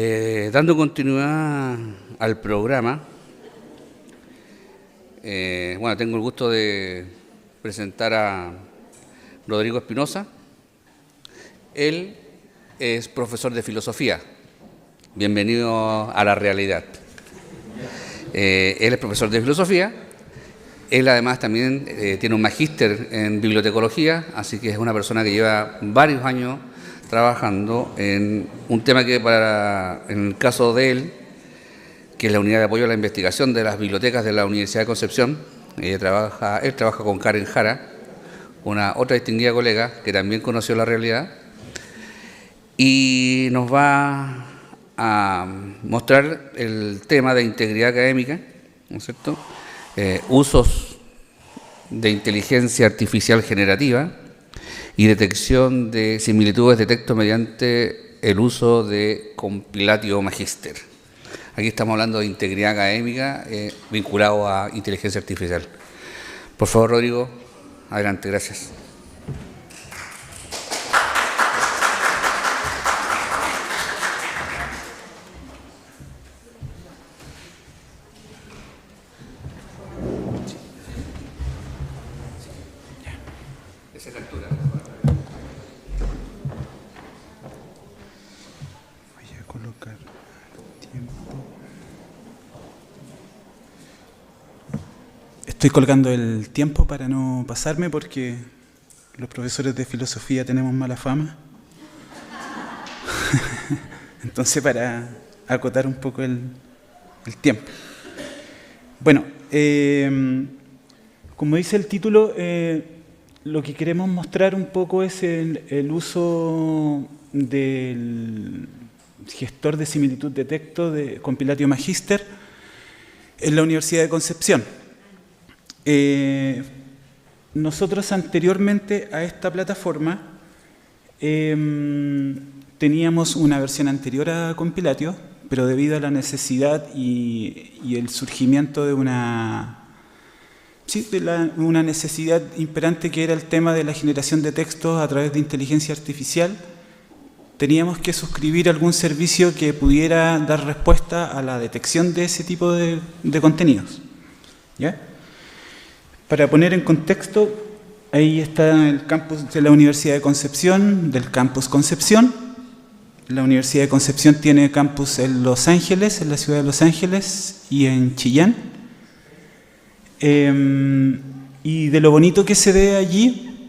Dando continuidad al programa, tengo el gusto de presentar a Rodrigo Espinosa. Él es profesor de filosofía. Bienvenido a la realidad. Él es profesor de filosofía. Él además también tiene un magíster en bibliotecología, así que es una persona que lleva varios años trabajando en un tema que en el caso de él, que es la unidad de apoyo a la investigación de las bibliotecas de la Universidad de Concepción. Él trabaja con Karen Jara, una otra distinguida colega que también conoció la realidad, y nos va a mostrar el tema de integridad académica, ¿no es cierto? Usos de inteligencia artificial generativa y detección de similitudes de texto mediante el uso de Compilatio Magister. Aquí estamos hablando de integridad académica vinculado a inteligencia artificial. Por favor, Rodrigo, adelante, gracias. Estoy colgando el tiempo para no pasarme porque los profesores de filosofía tenemos mala fama. Entonces, para acotar un poco el tiempo. Bueno, como dice el título, lo que queremos mostrar un poco es el uso del gestor de similitud de texto de Compilatio Magister en la Universidad de Concepción. Nosotros anteriormente a esta plataforma teníamos una versión anterior a Compilatio, pero debido a la necesidad y el surgimiento de una necesidad imperante, que era el tema de la generación de textos a través de inteligencia artificial, teníamos que suscribir algún servicio que pudiera dar respuesta a la detección de ese tipo de contenidos. ¿Ya? Para poner en contexto, ahí está el campus de la Universidad de Concepción, del campus Concepción. La Universidad de Concepción tiene campus en Los Ángeles, en la ciudad de Los Ángeles, y en Chillán. Y de lo bonito que se ve allí,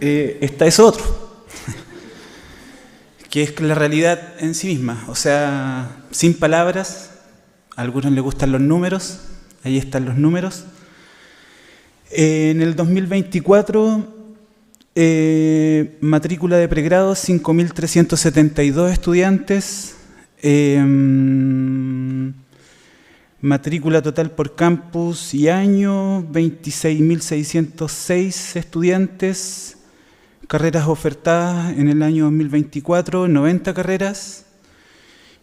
está eso otro, que es la realidad en sí misma. O sea, sin palabras, a algunos les gustan los números, ahí están los números. En el 2024, matrícula de pregrado 5.372 estudiantes, matrícula total por campus y año 26.606 estudiantes, carreras ofertadas en el año 2024, 90 carreras,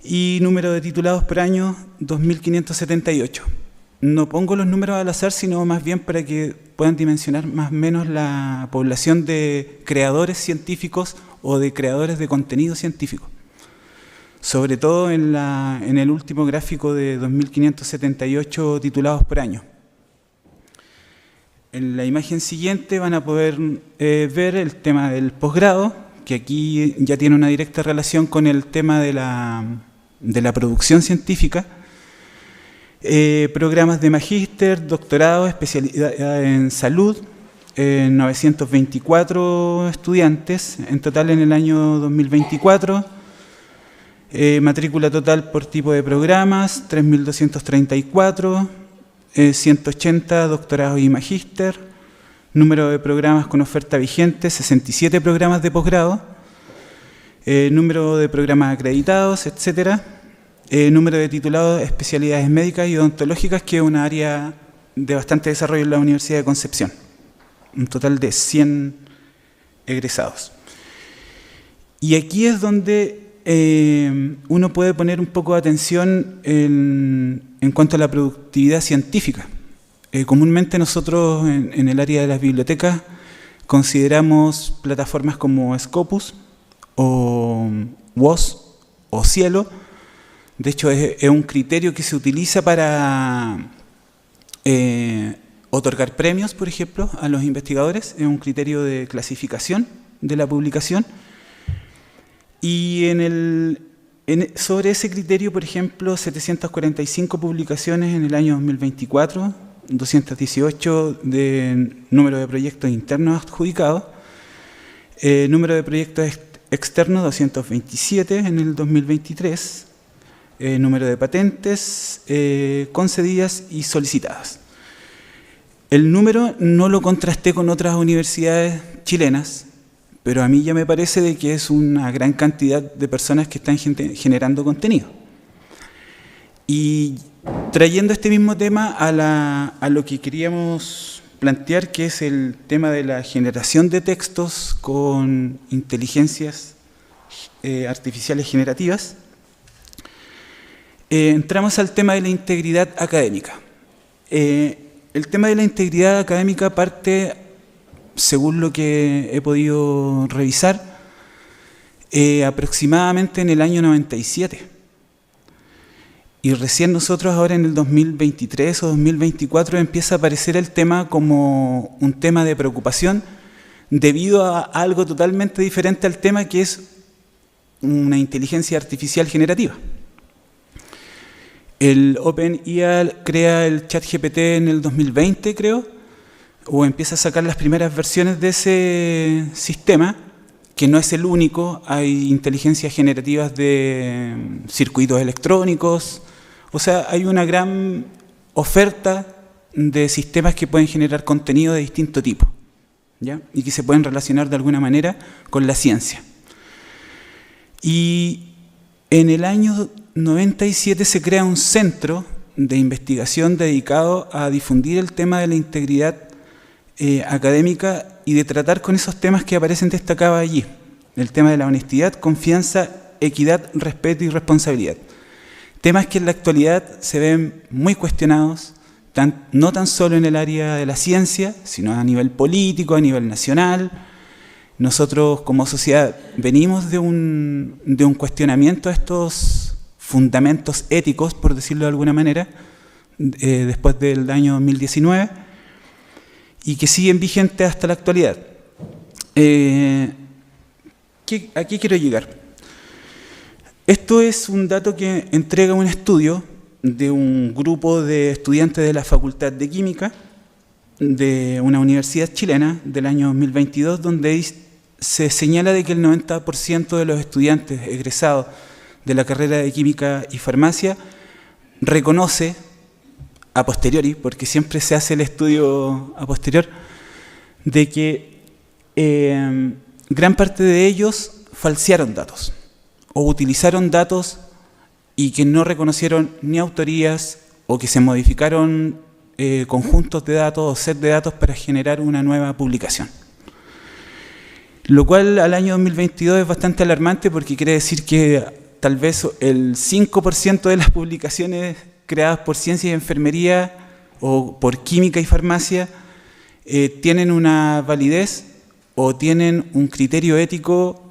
y número de titulados por año 2.578. No pongo los números al azar, sino más bien para que puedan dimensionar más o menos la población de creadores científicos o de creadores de contenido científico. Sobre todo en el último gráfico de 2.578 titulados por año. En la imagen siguiente van a poder ver el tema del posgrado, que aquí ya tiene una directa relación con el tema de la producción científica. Programas de magíster, doctorado, especialidad en salud, 924 estudiantes en total en el año 2024, matrícula total por tipo de programas, 3.234, 180 doctorados y magíster, número de programas con oferta vigente, 67 programas de posgrado, número de programas acreditados, etcétera. Número de titulados, especialidades médicas y odontológicas, que es una área de bastante desarrollo en la Universidad de Concepción. Un total de 100 egresados. Y aquí es donde uno puede poner un poco de atención en cuanto a la productividad científica. Comúnmente nosotros en el área de las bibliotecas consideramos plataformas como Scopus o WOS o cielo. De hecho, es un criterio que se utiliza para otorgar premios, por ejemplo, a los investigadores. Es un criterio de clasificación de la publicación. Y sobre ese criterio, por ejemplo, 745 publicaciones en el año 2024, 218 de número de proyectos internos adjudicados, número de proyectos externos 227 en el 2023, número de patentes concedidas y solicitadas. El número no lo contrasté con otras universidades chilenas, pero a mí ya me parece de que es una gran cantidad de personas que están generando contenido. Y trayendo este mismo tema a lo que queríamos plantear, que es el tema de la generación de textos con inteligencias artificiales generativas, entramos al tema de la integridad académica. El tema de la integridad académica parte, según lo que he podido revisar, aproximadamente en el año 97. Y recién nosotros ahora en el 2023 o 2024 empieza a aparecer el tema como un tema de preocupación debido a algo totalmente diferente al tema, que es una inteligencia artificial generativa. El OpenAI crea el ChatGPT en el 2020, creo, o empieza a sacar las primeras versiones de ese sistema, que no es el único. Hay inteligencias generativas de circuitos electrónicos. O sea, hay una gran oferta de sistemas que pueden generar contenido de distinto tipo, ¿ya? Y que se pueden relacionar de alguna manera con la ciencia. Y en el año 97 se crea un centro de investigación dedicado a difundir el tema de la integridad académica y de tratar con esos temas que aparecen destacados allí. El tema de la honestidad, confianza, equidad, respeto y responsabilidad. Temas que en la actualidad se ven muy cuestionados, no tan solo en el área de la ciencia, sino a nivel político, a nivel nacional. Nosotros como sociedad venimos de un cuestionamiento a estos fundamentos éticos, por decirlo de alguna manera, después del año 2019, y que siguen vigentes hasta la actualidad. ¿A qué quiero llegar? Esto es un dato que entrega un estudio de un grupo de estudiantes de la Facultad de Química de una universidad chilena del año 2022, donde se señala de que el 90% de los estudiantes egresados de la carrera de Química y Farmacia reconoce a posteriori, porque siempre se hace el estudio a posterior, de que gran parte de ellos falsearon datos o utilizaron datos y que no reconocieron ni autorías, o que se modificaron conjuntos de datos o set de datos para generar una nueva publicación. Lo cual al año 2022 es bastante alarmante, porque quiere decir que tal vez el 5% de las publicaciones creadas por ciencia y enfermería o por química y farmacia tienen una validez o tienen un criterio ético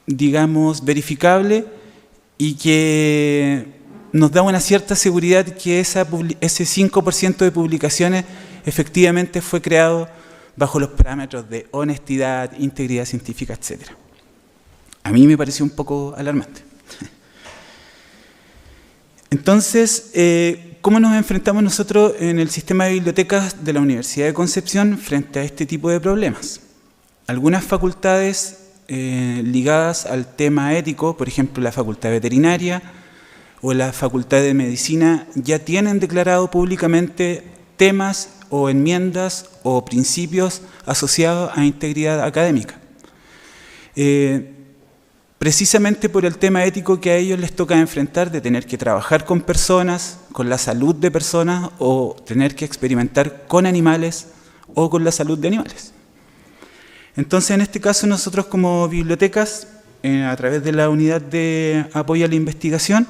digamos, verificable, y que nos da una cierta seguridad que ese 5% de publicaciones efectivamente fue creado bajo los parámetros de honestidad, integridad científica, etc. A mí me pareció un poco alarmante. Entonces, ¿cómo nos enfrentamos nosotros en el sistema de bibliotecas de la Universidad de Concepción frente a este tipo de problemas? Algunas facultades ligadas al tema ético, por ejemplo la Facultad de Veterinaria o la Facultad de Medicina, ya tienen declarado públicamente temas o enmiendas o principios asociados a integridad académica. Precisamente por el tema ético que a ellos les toca enfrentar, de tener que trabajar con personas, con la salud de personas, o tener que experimentar con animales o con la salud de animales. Entonces, en este caso, nosotros como bibliotecas, a través de la unidad de apoyo a la investigación,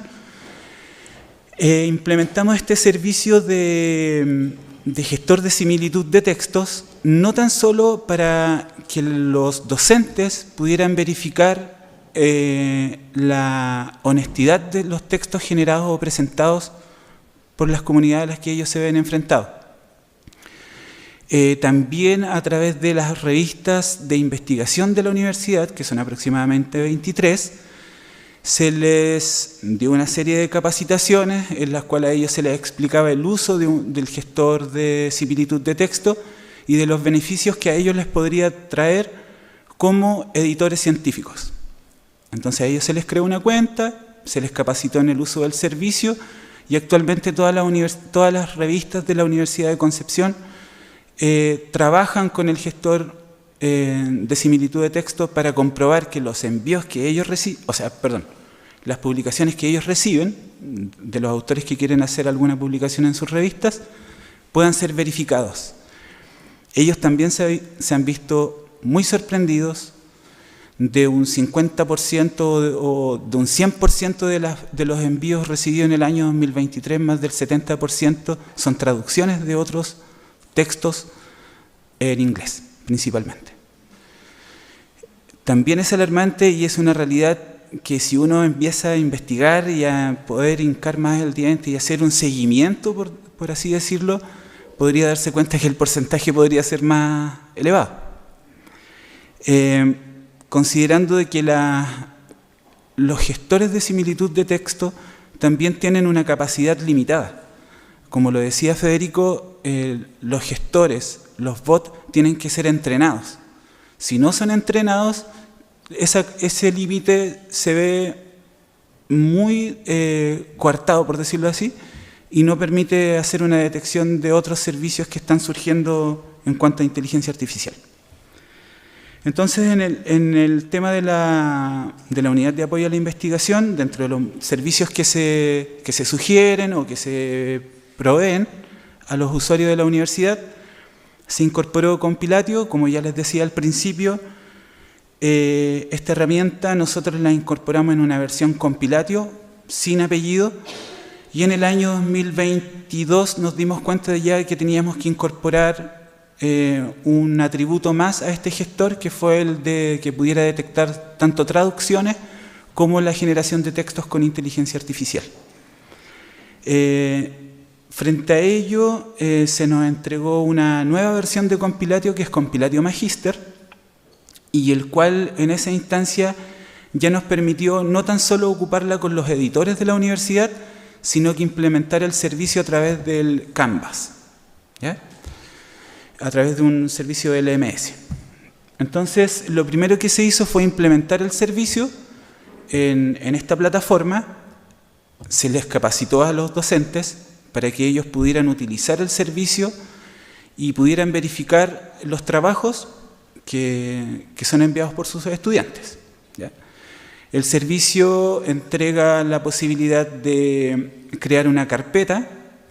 implementamos este servicio de gestor de similitud de textos, no tan solo para que los docentes pudieran verificar la honestidad de los textos generados o presentados por las comunidades a las que ellos se ven enfrentados. También a través de las revistas de investigación de la universidad, que son aproximadamente 23, se les dio una serie de capacitaciones en las cuales a ellos se les explicaba el uso del gestor de similitud de texto y de los beneficios que a ellos les podría traer como editores científicos. Entonces a ellos se les creó una cuenta, se les capacitó en el uso del servicio y actualmente todas las revistas de la Universidad de Concepción trabajan con el gestor de similitud de texto para comprobar que los envíos que ellos reciben, las publicaciones que ellos reciben de los autores que quieren hacer alguna publicación en sus revistas puedan ser verificados. Ellos también se han visto muy sorprendidos de un 50% o de un 100% de los envíos recibidos en el año 2023, más del 70% son traducciones de otros textos en inglés, principalmente. También es alarmante y es una realidad que si uno empieza a investigar y a poder hincar más el diente y hacer un seguimiento, por así decirlo, podría darse cuenta que el porcentaje podría ser más elevado. Considerando de que los gestores de similitud de texto también tienen una capacidad limitada. Como lo decía Federico, los gestores, los bots, tienen que ser entrenados. Si no son entrenados, ese límite se ve muy coartado, por decirlo así, y no permite hacer una detección de otros servicios que están surgiendo en cuanto a inteligencia artificial. Entonces, en el tema de la unidad de apoyo a la investigación, dentro de los servicios que se sugieren o que se proveen a los usuarios de la universidad, se incorporó Compilatio. Como ya les decía al principio, esta herramienta nosotros la incorporamos en una versión Compilatio, sin apellido, y en el año 2022 nos dimos cuenta de ya que teníamos que incorporar un atributo más a este gestor, que fue el de que pudiera detectar tanto traducciones como la generación de textos con inteligencia artificial. Frente a ello, se nos entregó una nueva versión de Compilatio, que es Compilatio Magister, y el cual en esa instancia ya nos permitió no tan solo ocuparla con los editores de la universidad, sino que implementar el servicio a través del Canvas, ¿ya? A través de un servicio de LMS. Entonces, lo primero que se hizo fue implementar el servicio en esta plataforma. Se les capacitó a los docentes para que ellos pudieran utilizar el servicio y pudieran verificar los trabajos que son enviados por sus estudiantes, ¿ya? El servicio entrega la posibilidad de crear una carpeta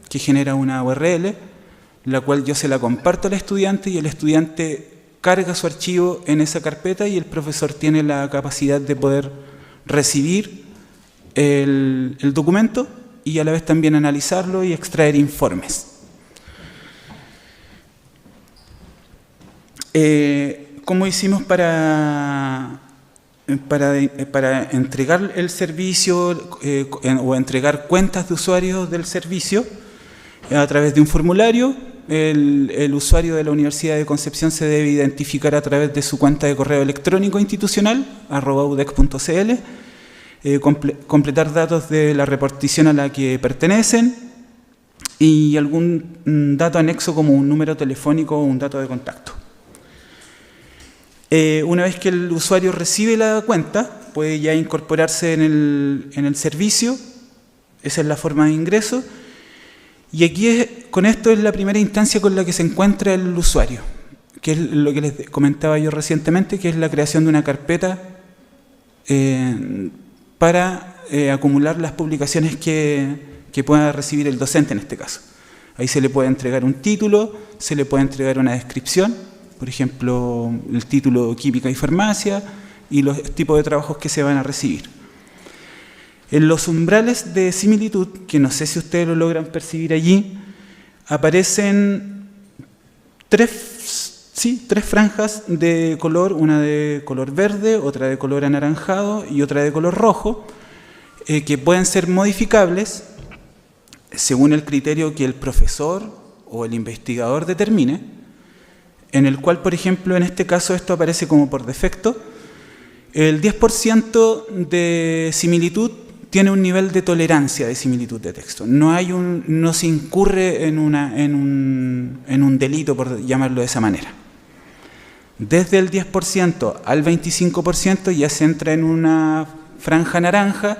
que genera una URL, la cual yo se la comparto al estudiante y el estudiante carga su archivo en esa carpeta y el profesor tiene la capacidad de poder recibir el documento y a la vez también analizarlo y extraer informes. ¿Cómo hicimos para entregar el servicio o entregar cuentas de usuarios del servicio? A través de un formulario. El usuario de la Universidad de Concepción se debe identificar a través de su cuenta de correo electrónico institucional, @udec.cl, completar datos de la repartición a la que pertenecen y algún dato anexo como un número telefónico o un dato de contacto. Una vez que el usuario recibe la cuenta, puede ya incorporarse en el servicio. Esa es la forma de ingreso. Y aquí, con esto, es la primera instancia con la que se encuentra el usuario, que es lo que les comentaba yo recientemente, que es la creación de una carpeta para acumular las publicaciones que pueda recibir el docente en este caso. Ahí se le puede entregar un título, se le puede entregar una descripción, por ejemplo, el título Química y Farmacia, y los tipos de trabajos que se van a recibir. En los umbrales de similitud, que no sé si ustedes lo logran percibir allí, aparecen tres Sí, 3 franjas de color, una de color verde, otra de color anaranjado y otra de color rojo, que pueden ser modificables según el criterio que el profesor o el investigador determine, en el cual, por ejemplo, en este caso esto aparece como por defecto. El 10% de similitud tiene un nivel de tolerancia de similitud de texto. No se incurre en un delito, por llamarlo de esa manera. Desde el 10% al 25% ya se entra en una franja naranja,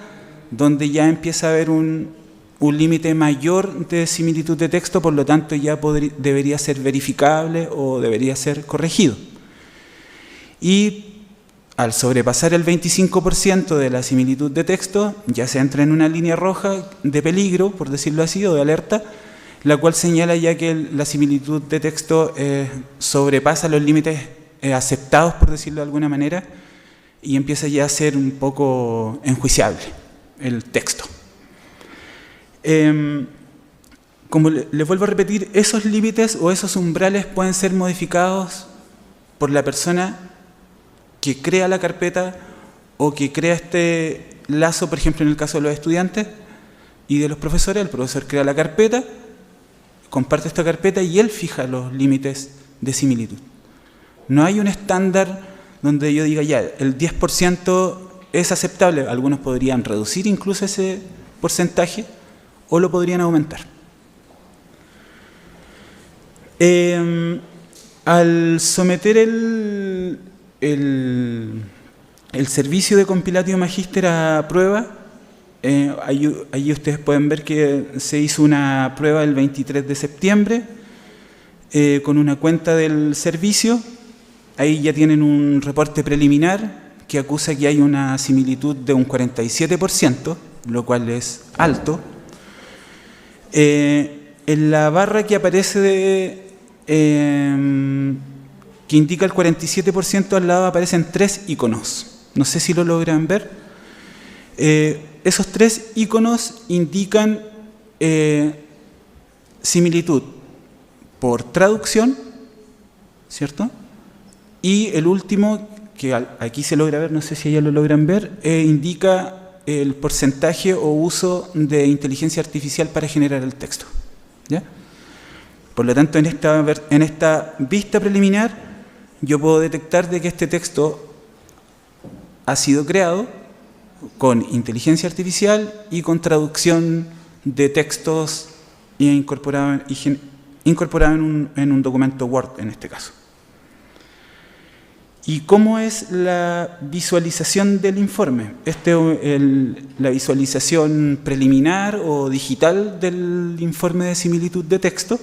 donde ya empieza a haber un límite mayor de similitud de texto, por lo tanto ya debería ser verificable o debería ser corregido. Y al sobrepasar el 25% de la similitud de texto, ya se entra en una línea roja de peligro, por decirlo así, o de alerta, la cual señala ya que la similitud de texto sobrepasa los límites aceptados, por decirlo de alguna manera, y empieza ya a ser un poco enjuiciable el texto. Como les vuelvo a repetir, esos límites o esos umbrales pueden ser modificados por la persona que crea la carpeta o que crea este lazo, por ejemplo, en el caso de los estudiantes y de los profesores. El profesor crea la carpeta, comparte esta carpeta y él fija los límites de similitud. No hay un estándar donde yo diga ya, el 10% es aceptable. Algunos podrían reducir incluso ese porcentaje o lo podrían aumentar. Al someter el servicio de Compilatio Magíster a prueba, ahí ustedes pueden ver que se hizo una prueba el 23 de septiembre con una cuenta del servicio. Ahí ya tienen un reporte preliminar que acusa que hay una similitud de un 47%, lo cual es alto. En la barra que aparece que indica el 47%, al lado aparecen 3 iconos. No sé si lo logran ver. Esos 3 iconos indican similitud por traducción, ¿cierto? Y el último, que aquí se logra ver, no sé si ya lo logran ver, indica el porcentaje o uso de inteligencia artificial para generar el texto, ¿ya? Por lo tanto, en esta vista preliminar, yo puedo detectar de que este texto ha sido creado con inteligencia artificial y con traducción de textos incorporado en un documento Word, en este caso. ¿Y cómo es la visualización del informe? La visualización preliminar o digital del informe de similitud de texto.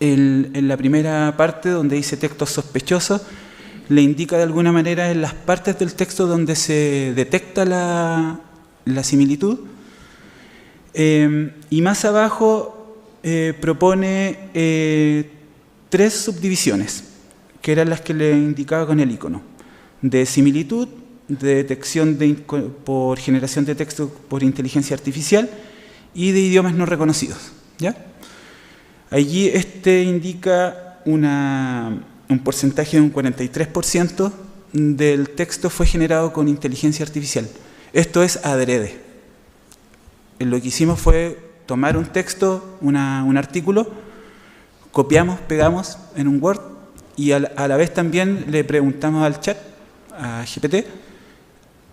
En la primera parte, donde dice textos sospechosos, le indica de alguna manera en las partes del texto donde se detecta la similitud. Y más abajo propone 3 subdivisiones, que eran las que le indicaba con el icono: de similitud, de detección por generación de texto por inteligencia artificial y de idiomas no reconocidos, ¿ya? Allí indica un porcentaje de un 43% del texto fue generado con inteligencia artificial. Esto es adrede. Lo que hicimos fue tomar un texto, un artículo, copiamos, pegamos en un Word y a la vez también le preguntamos al chat, a GPT,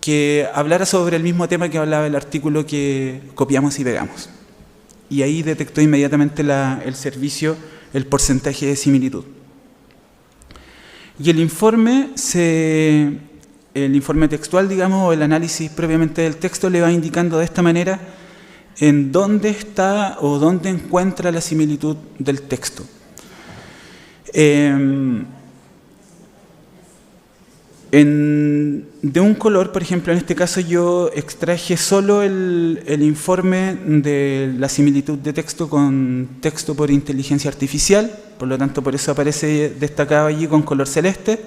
que hablara sobre el mismo tema que hablaba el artículo que copiamos y pegamos. Y ahí detectó inmediatamente el servicio el porcentaje de similitud. Y el informe textual, digamos, o el análisis propiamente del texto, le va indicando de esta manera en dónde está o dónde encuentra la similitud del texto. De un color, por ejemplo, en este caso yo extraje solo el informe de la similitud de texto con texto por inteligencia artificial, por lo tanto por eso aparece destacado allí con color celeste.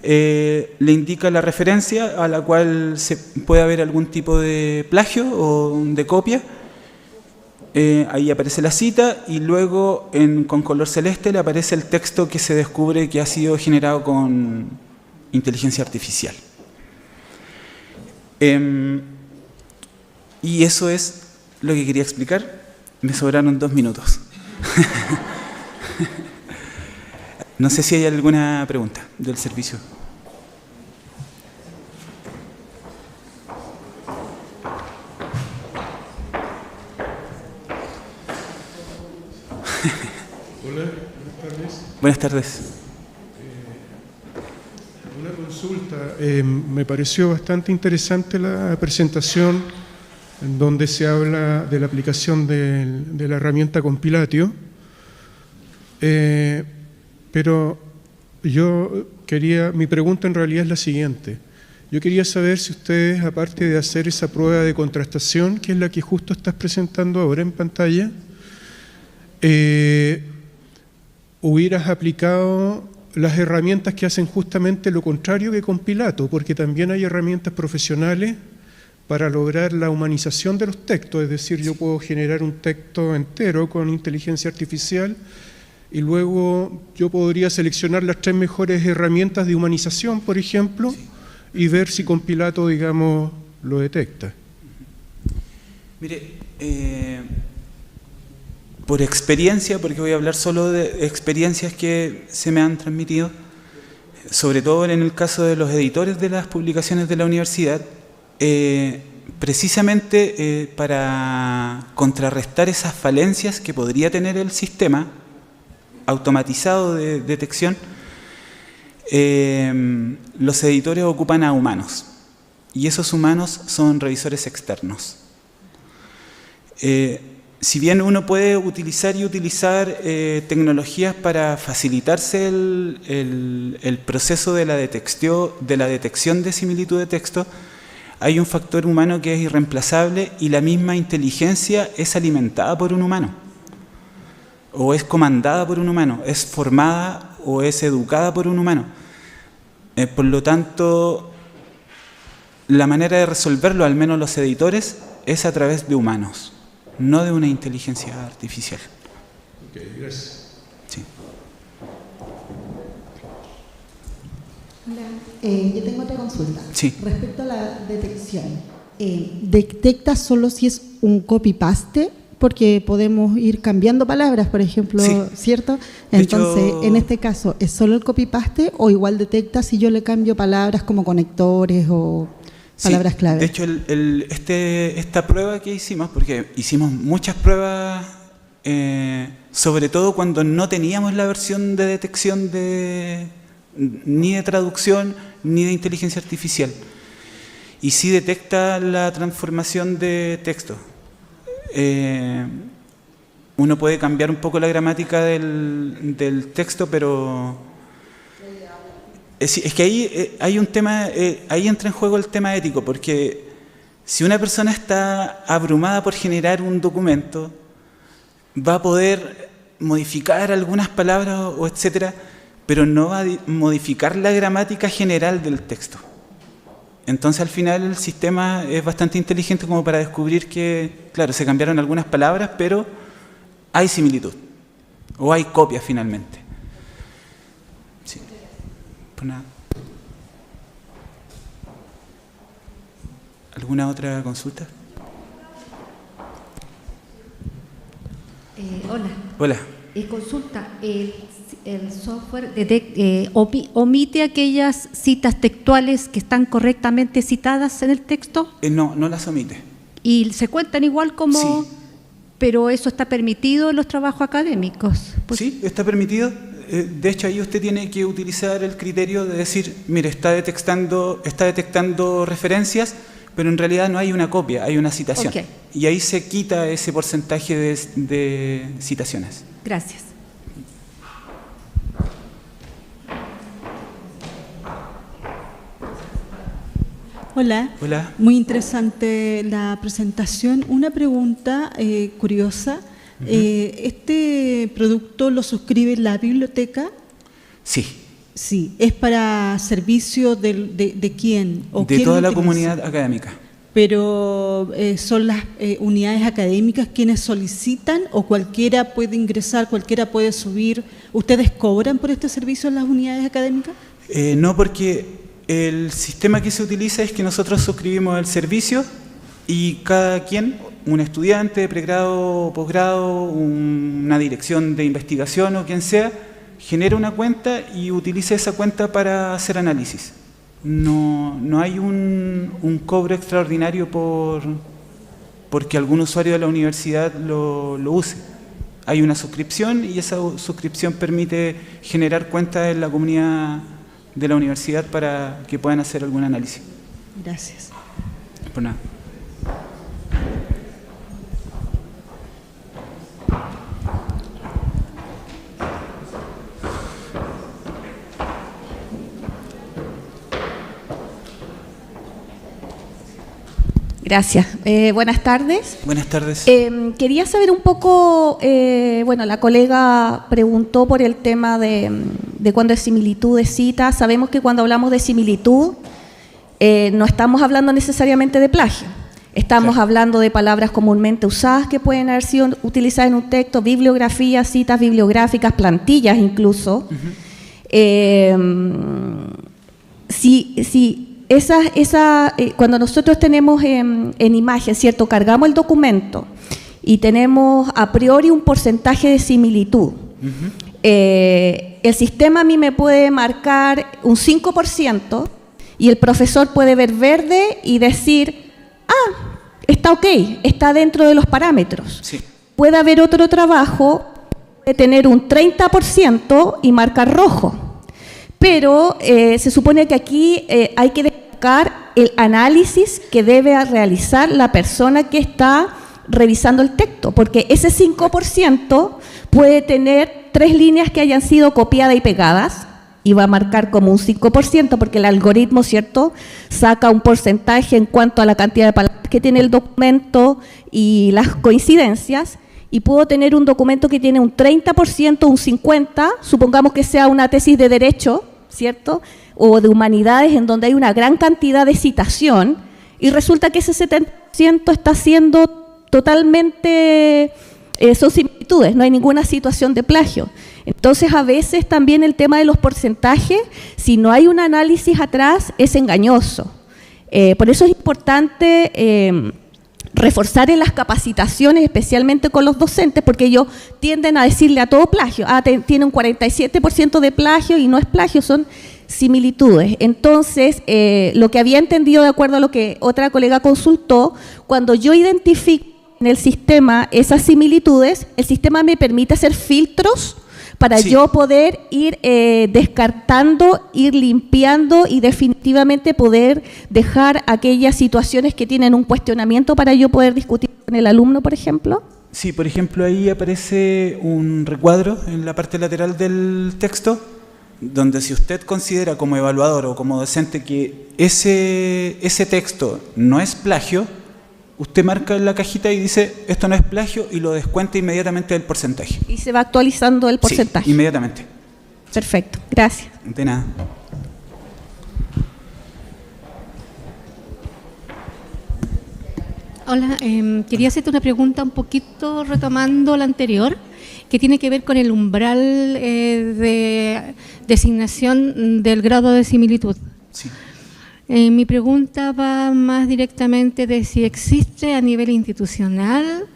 Le indica la referencia a la cual puede haber algún tipo de plagio o de copia. ahí aparece la cita y luego con color celeste le aparece el texto que se descubre que ha sido generado con inteligencia artificial. Y eso es lo que quería explicar. Me sobraron 2 minutos. No sé si hay alguna pregunta del servicio. Hola, buenas tardes. Buenas tardes. Una consulta. Me pareció bastante interesante la presentación en donde se habla de la aplicación de la herramienta Compilatio. Pero mi pregunta en realidad es la siguiente. Yo quería saber si ustedes, aparte de hacer esa prueba de contrastación, que es la que justo estás presentando ahora en pantalla, hubieras aplicado las herramientas que hacen justamente lo contrario que Compilato, porque también hay herramientas profesionales para lograr la humanización de los textos, es decir, yo puedo generar un texto entero con inteligencia artificial y luego yo podría seleccionar las 3 mejores herramientas de humanización, por ejemplo, y ver si Compilato, digamos, lo detecta. Mire, por experiencia, porque voy a hablar solo de experiencias que se me han transmitido, sobre todo en el caso de los editores de las publicaciones de la universidad, precisamente para contrarrestar esas falencias que podría tener el sistema automatizado de detección, los editores ocupan a humanos y esos humanos son revisores externos. Si bien uno puede utilizar tecnologías para facilitarse el proceso de la detección de similitud de texto, hay un factor humano que es irreemplazable y la misma inteligencia es alimentada por un humano o es comandada por un humano, es formada o es educada por un humano. Por lo tanto, la manera de resolverlo, al menos los editores, es a través de humanos, no de una inteligencia artificial. Ok, gracias. Sí. Hola, yo tengo otra consulta. Sí. Respecto a la detección, ¿detecta solo si es un copy-paste? Porque podemos ir cambiando palabras, por ejemplo, Sí. ¿cierto? De Entonces, hecho, en este caso, ¿es solo el copy-paste o igual detecta si yo le cambio palabras como conectores o palabras clave? De hecho, esta prueba que hicimos, porque hicimos muchas pruebas, sobre todo cuando no teníamos la versión de detección ni de traducción ni de inteligencia artificial, y sí detecta la transformación de texto. Uno puede cambiar un poco la gramática del texto, pero es que ahí hay un tema, ahí entra en juego el tema ético, porque si una persona está abrumada por generar un documento, va a poder modificar algunas palabras o etcétera, pero no va a modificar la gramática general del texto. Entonces, al final, el sistema es bastante inteligente como para descubrir que, claro, se cambiaron algunas palabras, pero hay similitud, o hay copia finalmente. Sí. Pues nada. ¿Alguna otra consulta? Hola. Hola. Consulta, ¿el software omite aquellas citas textuales que están correctamente citadas en el texto? No las omite. ¿Y se cuentan igual como...? Sí. Pero eso está permitido en los trabajos académicos. Sí, está permitido. De hecho, ahí usted tiene que utilizar el criterio de decir, mire, está detectando referencias, pero en realidad no hay una copia, hay una citación. Okay. Y ahí se quita ese porcentaje de citaciones. Gracias. Hola. Hola. Muy interesante la presentación. Una pregunta curiosa. ¿Este producto lo suscribe la biblioteca? Sí. Sí. ¿Es para servicio de quién? ¿O De quién toda lo la utiliza? comunidad académica. pero ¿son las unidades académicas quienes solicitan o cualquiera puede ingresar, cualquiera puede subir? ¿Ustedes cobran por este servicio en las unidades académicas? No, porque el sistema que se utiliza es que nosotros suscribimos el servicio y cada quien, un estudiante de pregrado o posgrado, una dirección de investigación o quien sea, genera una cuenta y utiliza esa cuenta para hacer análisis. No hay un cobro extraordinario porque algún usuario de la universidad lo use. Hay una suscripción y esa suscripción permite generar cuentas en la comunidad de la universidad para que puedan hacer algún análisis. Gracias. Por nada. Gracias. Buenas tardes. Buenas tardes. Quería saber un poco, bueno, la colega preguntó por el tema de cuando es similitud de cita. Sabemos que cuando hablamos de similitud no estamos hablando necesariamente de plagio. Estamos hablando de palabras comúnmente usadas que pueden haber sido utilizadas en un texto, bibliografías, citas bibliográficas, plantillas incluso. Cuando nosotros tenemos en imagen, ¿cierto? Cargamos el documento y tenemos a priori un porcentaje de similitud. El sistema a mí me puede marcar un 5% y el profesor puede ver verde y decir, está ok, está dentro de los parámetros. Sí. Puede haber otro trabajo, puede tener un 30% y marcar rojo. Pero se supone que aquí hay que destacar el análisis que debe realizar la persona que está revisando el texto, porque ese 5% puede tener 3 líneas que hayan sido copiadas y pegadas, y va a marcar como un 5%, porque el algoritmo, ¿cierto?, saca un porcentaje en cuanto a la cantidad de palabras que tiene el documento y las coincidencias, y puedo tener un documento que tiene un 30%, un 50%, supongamos que sea una tesis de derecho, ¿cierto?, o de humanidades, en donde hay una gran cantidad de citación, y resulta que ese 70% está siendo totalmente, son similitudes, no hay ninguna situación de plagio. Entonces, a veces también el tema de los porcentajes, si no hay un análisis atrás, es engañoso. Por eso es importante reforzar en las capacitaciones, especialmente con los docentes, porque ellos tienden a decirle a todo plagio, tiene un 47% de plagio y no es plagio, son similitudes. Entonces, lo que había entendido de acuerdo a lo que otra colega consultó, cuando yo identifico en el sistema esas similitudes, el sistema me permite hacer filtros para yo poder ir descartando, ir limpiando y definitivamente poder dejar aquellas situaciones que tienen un cuestionamiento para yo poder discutir con el alumno, por ejemplo. Sí, por ejemplo, ahí aparece un recuadro en la parte lateral del texto, donde si usted considera como evaluador o como docente que ese texto no es plagio, usted marca en la cajita y dice, esto no es plagio, y lo descuenta inmediatamente del porcentaje. Y se va actualizando el porcentaje. Sí, inmediatamente. Perfecto, gracias. De nada. Hola, quería hacerte una pregunta un poquito retomando la anterior, que tiene que ver con el umbral de designación del grado de similitud. Sí. Mi pregunta va más directamente de si existe a nivel institucional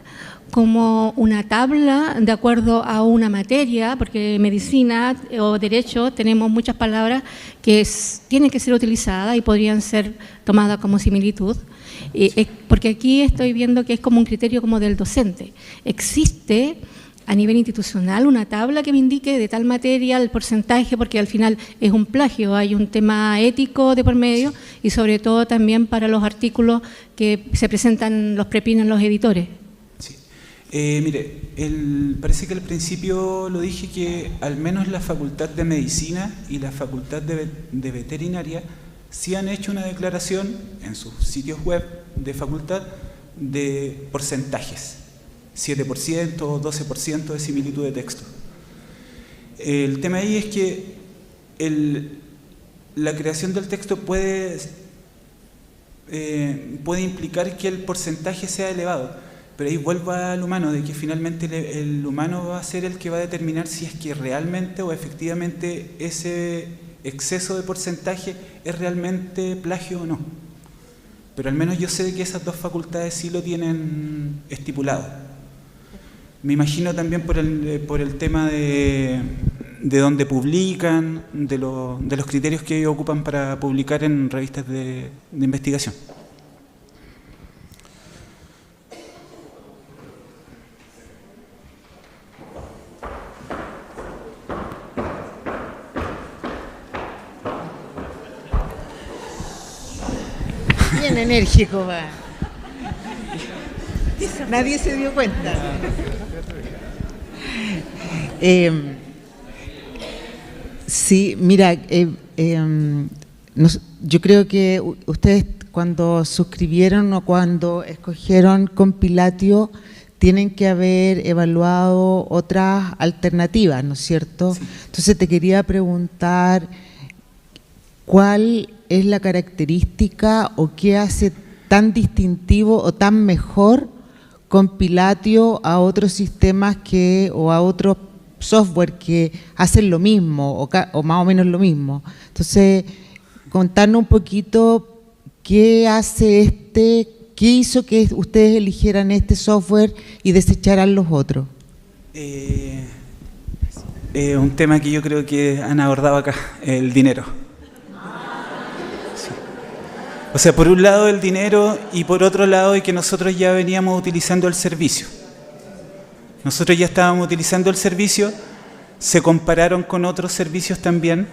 como una tabla de acuerdo a una materia, porque medicina o derecho tenemos muchas palabras que tienen que ser utilizadas y podrían ser tomadas como similitud, porque aquí estoy viendo que es como un criterio como del docente. ¿Existe a nivel institucional una tabla que me indique de tal materia el porcentaje, porque al final es un plagio, hay un tema ético de por medio y sobre todo también para los artículos que se presentan, los prepinan los editores? Sí. Mire, parece que al principio lo dije que al menos la Facultad de Medicina y la Facultad de Veterinaria sí han hecho una declaración en sus sitios web de facultad de porcentajes. 7% o 12% de similitud de texto. El tema ahí es que la creación del texto puede puede implicar que el porcentaje sea elevado, pero ahí vuelvo al humano, de que finalmente el humano va a ser el que va a determinar si es que realmente o efectivamente ese exceso de porcentaje es realmente plagio o no. Pero al menos yo sé que esas dos facultades sí lo tienen estipulado. Me imagino también por el tema de dónde publican, de los criterios que ellos ocupan para publicar en revistas de investigación. Bien enérgico va. Nadie se dio cuenta. Sí, mira, yo creo que ustedes cuando suscribieron o cuando escogieron Compilatio tienen que haber evaluado otras alternativas, ¿no es cierto? Sí. Entonces te quería preguntar, ¿cuál es la característica o qué hace tan distintivo o tan mejor Compilatio a otros sistemas o a otros software que hacen lo mismo o más o menos lo mismo? Entonces, contarnos un poquito qué hace qué hizo que ustedes eligieran este software y desecharan los otros. Un tema que yo creo que han abordado acá, el dinero. O sea, por un lado el dinero y por otro lado que nosotros ya veníamos utilizando el servicio. Nosotros ya estábamos utilizando el servicio, se compararon con otros servicios también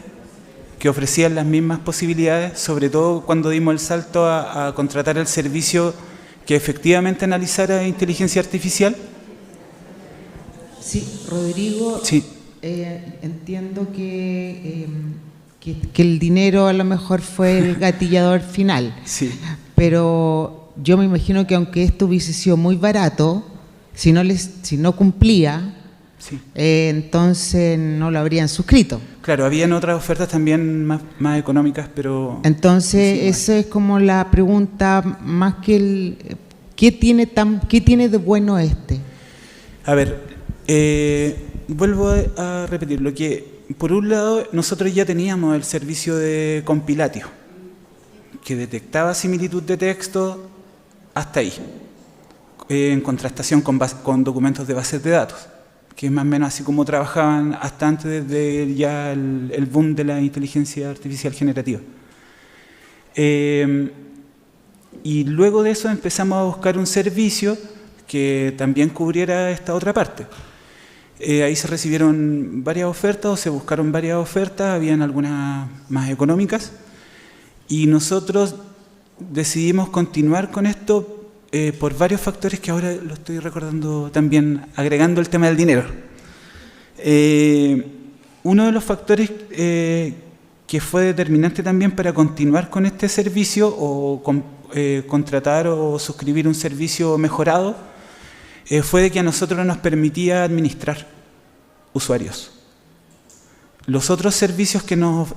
que ofrecían las mismas posibilidades, sobre todo cuando dimos el salto a contratar el servicio que efectivamente analizara inteligencia artificial. Sí, Rodrigo, sí. Entiendo que el dinero a lo mejor fue el gatillador final, sí. Pero yo me imagino que aunque esto hubiese sido muy barato, si no cumplía, sí, entonces no lo habrían suscrito. Claro, habían otras ofertas también más económicas, pero... Entonces, sí, esa es como la pregunta, más que ¿qué tiene de bueno este? A ver, vuelvo a repetir, lo que por un lado nosotros ya teníamos el servicio de Compilatio, que detectaba similitud de texto hasta ahí, en contrastación con documentos de bases de datos, que es más o menos así como trabajaban hasta antes de ya el boom de la inteligencia artificial generativa. Y luego de eso empezamos a buscar un servicio que también cubriera esta otra parte. Ahí se recibieron varias ofertas, o se buscaron varias ofertas, habían algunas más económicas, y nosotros decidimos continuar con esto por varios factores que ahora lo estoy recordando también, agregando el tema del dinero. Uno de los factores que fue determinante también para continuar con este servicio o contratar o suscribir un servicio mejorado fue de que a nosotros nos permitía administrar usuarios. Los otros servicios que nos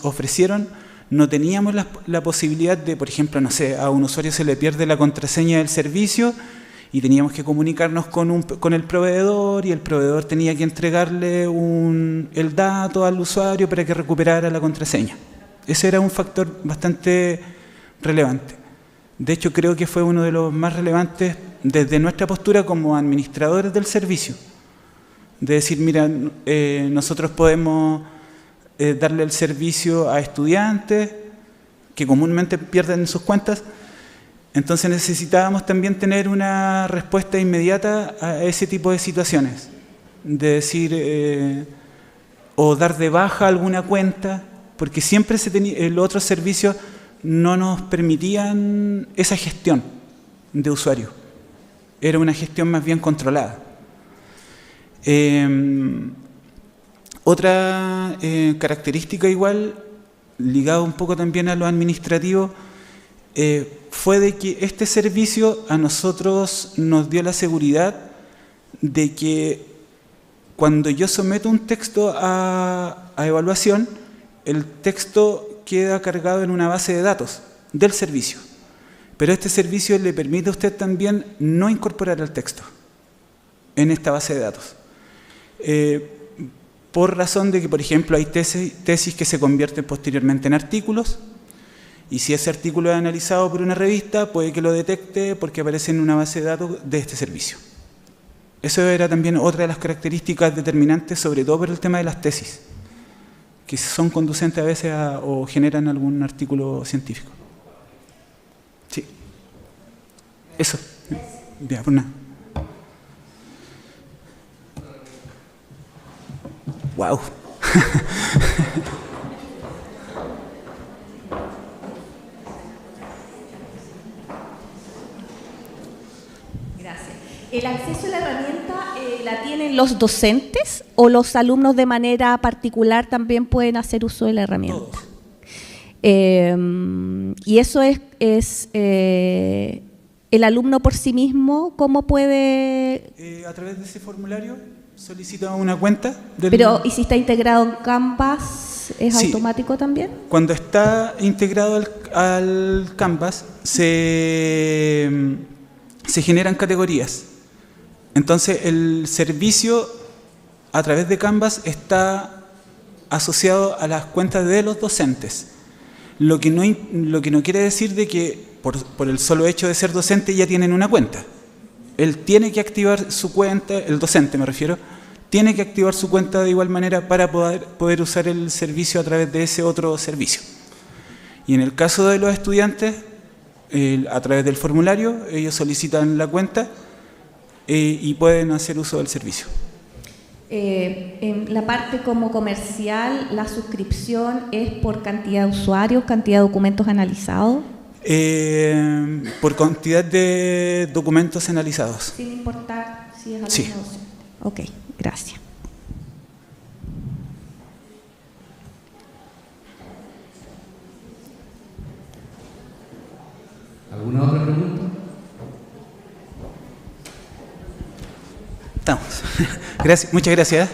ofrecieron no teníamos la posibilidad de, por ejemplo, no sé, a un usuario se le pierde la contraseña del servicio y teníamos que comunicarnos con el proveedor, y el proveedor tenía que entregarle el dato al usuario para que recuperara la contraseña. Ese era un factor bastante relevante. De hecho, creo que fue uno de los más relevantes desde nuestra postura como administradores del servicio. De decir, mira, nosotros podemos darle el servicio a estudiantes que comúnmente pierden sus cuentas, entonces necesitábamos también tener una respuesta inmediata a ese tipo de situaciones. De decir, o dar de baja alguna cuenta, porque siempre los otros servicios no nos permitían esa gestión de usuario. Era una gestión más bien controlada. Otra característica igual, ligada un poco también a lo administrativo, fue de que este servicio a nosotros nos dio la seguridad de que cuando yo someto un texto a evaluación, el texto queda cargado en una base de datos del servicio. Pero este servicio le permite a usted también no incorporar el texto en esta base de datos. Por razón de que, por ejemplo, hay tesis que se convierten posteriormente en artículos, y si ese artículo es analizado por una revista, puede que lo detecte porque aparece en una base de datos de este servicio. Eso era también otra de las características determinantes, sobre todo por el tema de las tesis, que son conducentes a veces o generan algún artículo científico. Sí. Eso. Bien, por nada. Wow. Gracias. ¿El acceso a la herramienta la tienen los docentes o los alumnos de manera particular también pueden hacer uso de la herramienta? Todos. Y eso es el alumno por sí mismo, ¿cómo puede...? A través de ese formulario solicita una cuenta. Pero, ¿y si está integrado en Canvas, es Sí. automático también? Cuando está integrado al Canvas, se generan categorías. Entonces, el servicio a través de Canvas está asociado a las cuentas de los docentes. Lo que no quiere decir de que por el solo hecho de ser docente ya tienen una cuenta. Él tiene que activar su cuenta, el docente me refiero, tiene que activar su cuenta de igual manera para poder usar el servicio a través de ese otro servicio. Y en el caso de los estudiantes, a través del formulario, ellos solicitan la cuenta y pueden hacer uso del servicio. En la parte como comercial, la suscripción es por cantidad de usuarios, cantidad de documentos analizados. Por cantidad de documentos analizados. Sin importar si es alumno Sí. docente. Ok, gracias. ¿Alguna otra pregunta? Estamos. Gracias, muchas gracias.